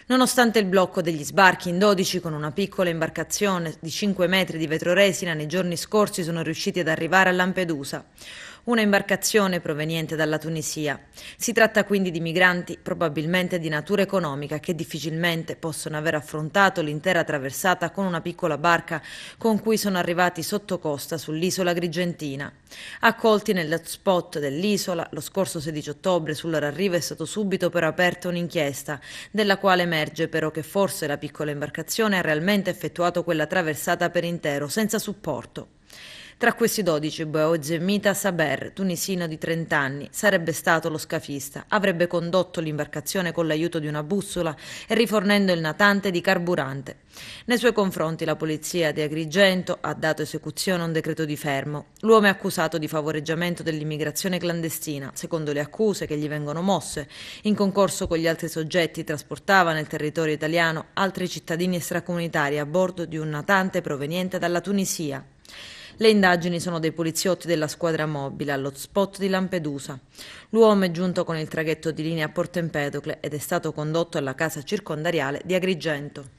Nonostante il blocco degli sbarchi in 12 con una piccola imbarcazione di 5 metri di vetroresina, nei giorni scorsi sono riusciti ad arrivare a Lampedusa. Una imbarcazione proveniente dalla Tunisia. Si tratta quindi di migranti probabilmente di natura economica che difficilmente possono aver affrontato l'intera traversata con una piccola barca con cui sono arrivati sotto costa sull'isola Agrigentina. Accolti nell'hotspot dell'isola, lo scorso 16 ottobre sul loro arrivo è stato subito però aperta un'inchiesta, della quale emerge però che forse la piccola imbarcazione ha realmente effettuato quella traversata per intero, senza supporto. Tra questi 12, Bouezemita Saber, tunisino di 30 anni, sarebbe stato lo scafista. Avrebbe condotto l'imbarcazione con l'aiuto di una bussola e rifornendo il natante di carburante. Nei suoi confronti la polizia di Agrigento ha dato esecuzione a un decreto di fermo. L'uomo è accusato di favoreggiamento dell'immigrazione clandestina. Secondo le accuse che gli vengono mosse, in concorso con gli altri soggetti trasportava nel territorio italiano altri cittadini extracomunitari a bordo di un natante proveniente dalla Tunisia. Le indagini sono dei poliziotti della squadra mobile all'hotspot di Lampedusa. L'uomo è giunto con il traghetto di linea a Porto Empedocle ed è stato condotto alla casa circondariale di Agrigento.